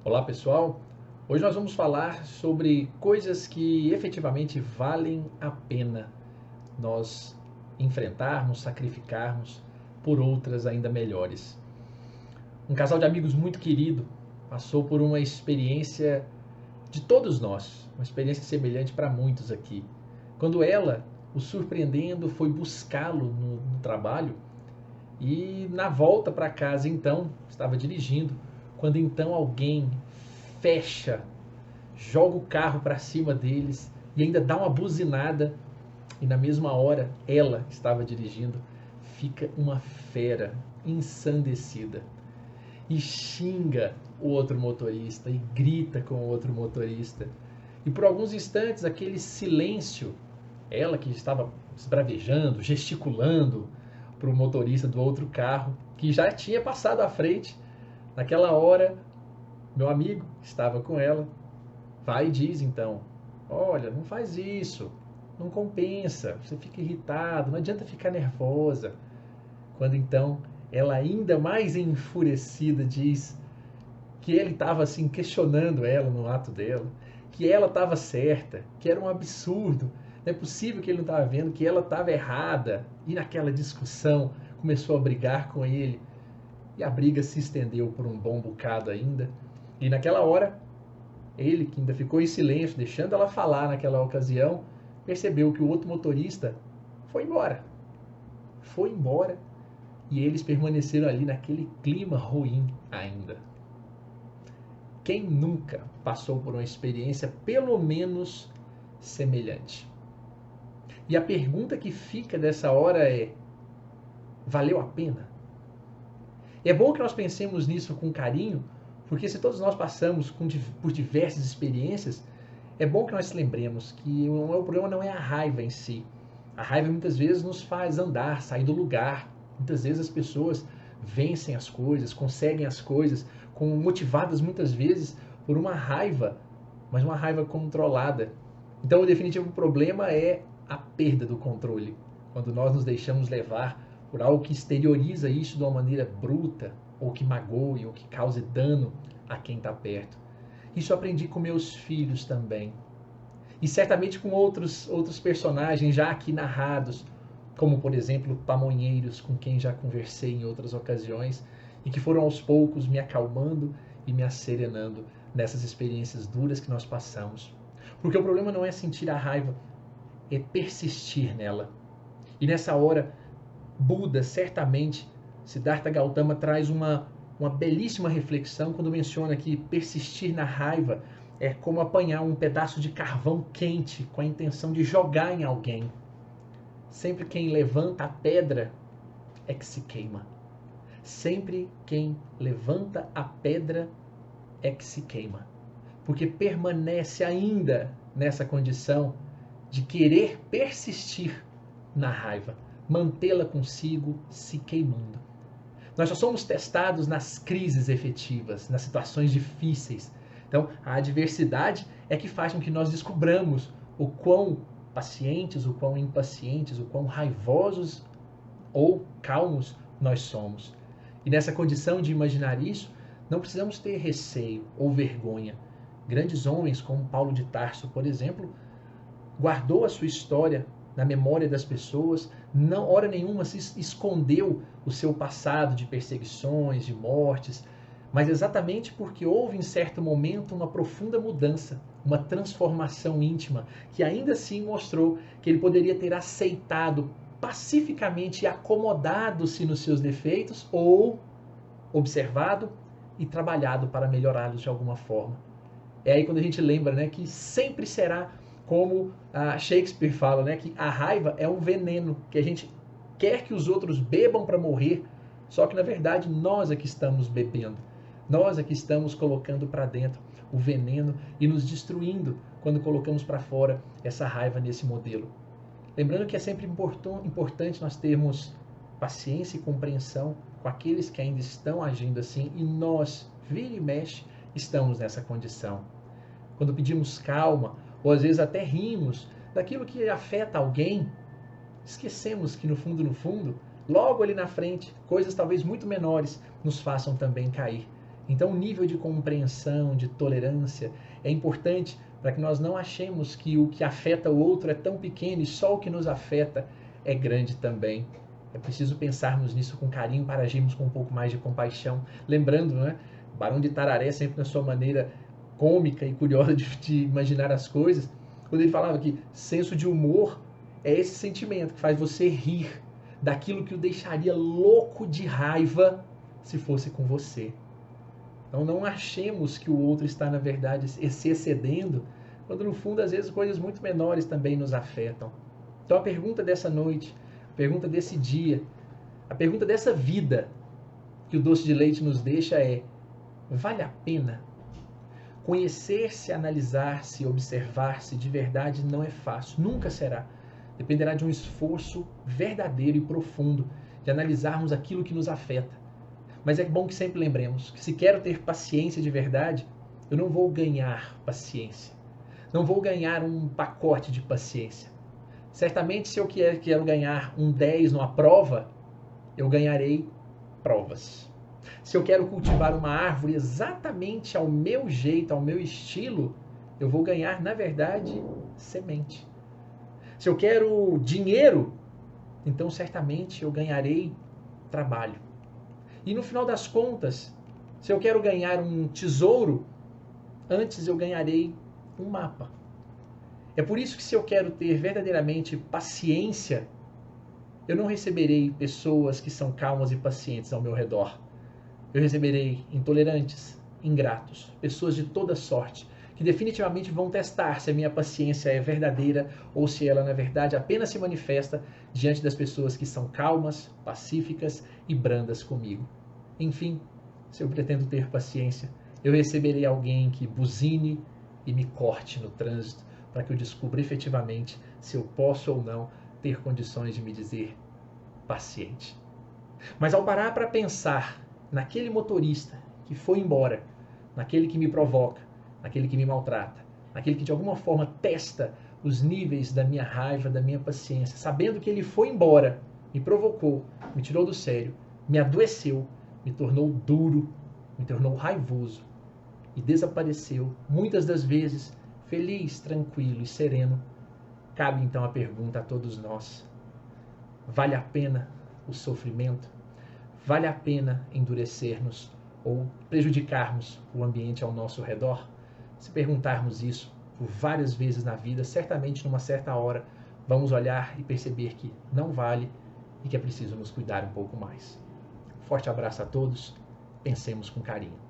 Olá pessoal, hoje nós vamos falar sobre coisas que efetivamente valem a pena nós enfrentarmos, sacrificarmos por outras ainda melhores. Um casal de amigos muito querido passou por uma experiência de todos nós, uma experiência semelhante para muitos aqui. Quando ela, o surpreendendo, foi buscá-lo no trabalho e na volta para casa então, estava dirigindo, quando então alguém fecha, joga o carro para cima deles e ainda dá uma buzinada e na mesma hora ela estava dirigindo, fica uma fera ensandecida e xinga o outro motorista e grita com o outro motorista. E por alguns instantes aquele silêncio, ela que estava esbravejando, gesticulando para o motorista do outro carro, que já tinha passado à frente, naquela hora, meu amigo estava com ela, vai e diz então: olha, não faz isso, não compensa, você fica irritado, não adianta ficar nervosa. Quando então ela, ainda mais enfurecida, diz que ele estava assim questionando ela no ato dela, que ela estava certa, que era um absurdo, não é possível que ele não estava vendo, que ela estava errada. E naquela discussão começou a brigar com ele e a briga se estendeu por um bom bocado ainda. E naquela hora ele, que ainda ficou em silêncio, deixando ela falar naquela ocasião, percebeu que o outro motorista foi embora. Foi embora e eles permaneceram ali naquele clima ruim ainda. Quem nunca passou por uma experiência pelo menos semelhante? E a pergunta que fica dessa hora é: valeu a pena? E é bom que nós pensemos nisso com carinho, porque se todos nós passamos por diversas experiências, é bom que nós lembremos que o problema não é a raiva em si. A raiva muitas vezes nos faz andar, sair do lugar. Muitas vezes as pessoas vencem as coisas, conseguem as coisas, motivadas muitas vezes por uma raiva, mas uma raiva controlada. Então o definitivo problema é a perda do controle. Quando nós nos deixamos levar por algo que exterioriza isso de uma maneira bruta, ou que magoe, ou que cause dano a quem está perto. Isso eu aprendi com meus filhos também. E certamente com outros personagens já aqui narrados, como por exemplo Pamonheiros, com quem já conversei em outras ocasiões, e que foram aos poucos me acalmando e me acerenando nessas experiências duras que nós passamos. Porque o problema não é sentir a raiva, é persistir nela. E nessa hora, Buda certamente, Siddhartha Gautama traz uma belíssima reflexão quando menciona que persistir na raiva é como apanhar um pedaço de carvão quente com a intenção de jogar em alguém. Sempre quem levanta a pedra é que se queima. Sempre quem levanta a pedra é que se queima. Porque permanece ainda nessa condição de querer persistir na raiva, mantê-la consigo se queimando. Nós só somos testados nas crises efetivas, nas situações difíceis. Então, a adversidade é que faz com que nós descubramos o quão pacientes, o quão impacientes, o quão raivosos ou calmos nós somos. E nessa condição de imaginar isso, não precisamos ter receio ou vergonha. Grandes homens como Paulo de Tarso, por exemplo, guardou a sua história na memória das pessoas, não hora nenhuma se escondeu o seu passado de perseguições, de mortes, mas exatamente porque houve em certo momento uma profunda mudança, uma transformação íntima, que ainda assim mostrou que ele poderia ter aceitado pacificamente e acomodado-se nos seus defeitos ou observado e trabalhado para melhorá-los de alguma forma. É aí quando a gente lembra, né, que sempre será como Shakespeare fala, né, que a raiva é um veneno que a gente quer que os outros bebam para morrer, só que na verdade nós é que estamos bebendo. Nós é que estamos colocando para dentro o veneno e nos destruindo quando colocamos para fora essa raiva nesse modelo. Lembrando que é sempre importante nós termos paciência e compreensão com aqueles que ainda estão agindo assim, e nós, vira e mexe, estamos nessa condição. Quando pedimos calma, ou às vezes até rimos daquilo que afeta alguém, esquecemos que no fundo, logo ali na frente, coisas talvez muito menores nos façam também cair. Então, o nível de compreensão, de tolerância é importante para que nós não achemos que o que afeta o outro é tão pequeno e só o que nos afeta é grande também. É preciso pensarmos nisso com carinho para agirmos com um pouco mais de compaixão. Lembrando, né? Barão de Tararé, sempre na sua maneira cômica e curiosa de imaginar as coisas, quando ele falava que senso de humor é esse sentimento que faz você rir daquilo que o deixaria louco de raiva se fosse com você. Então não achemos que o outro está, na verdade, se excedendo, quando no fundo, às vezes, coisas muito menores também nos afetam. Então a pergunta dessa noite, a pergunta desse dia, a pergunta dessa vida que o doce de leite nos deixa é: vale a pena? Conhecer-se, analisar-se, observar-se de verdade não é fácil, nunca será. Dependerá de um esforço verdadeiro e profundo de analisarmos aquilo que nos afeta. Mas é bom que sempre lembremos que se quero ter paciência de verdade, eu não vou ganhar paciência. Não vou ganhar um pacote de paciência. Certamente, se eu quero ganhar um 10 numa prova, eu ganharei provas. Se eu quero cultivar uma árvore exatamente ao meu jeito, ao meu estilo, eu vou ganhar, na verdade, semente. Se eu quero dinheiro, então certamente eu ganharei trabalho. E no final das contas, se eu quero ganhar um tesouro, antes eu ganharei um mapa. É por isso que se eu quero ter verdadeiramente paciência, eu não receberei pessoas que são calmas e pacientes ao meu redor. Eu receberei intolerantes, ingratos, pessoas de toda sorte, que definitivamente vão testar se a minha paciência é verdadeira ou se ela, na verdade, apenas se manifesta diante das pessoas que são calmas, pacíficas e brandas comigo. Enfim, se eu pretendo ter paciência, eu receberei alguém que buzine e me corte no trânsito para que eu descubra efetivamente se eu posso ou não ter condições de me dizer paciente. Mas ao parar para pensar naquele motorista que foi embora, naquele que me provoca, naquele que me maltrata, naquele que de alguma forma testa os níveis da minha raiva, da minha paciência, sabendo que ele foi embora, me provocou, me tirou do sério, me adoeceu, me tornou duro, me tornou raivoso e desapareceu, muitas das vezes, feliz, tranquilo e sereno. Cabe então a pergunta a todos nós: vale a pena o sofrimento? Vale a pena endurecermos ou prejudicarmos o ambiente ao nosso redor? Se perguntarmos isso por várias vezes na vida, certamente numa certa hora vamos olhar e perceber que não vale e que é preciso nos cuidar um pouco mais. Forte abraço a todos, pensemos com carinho.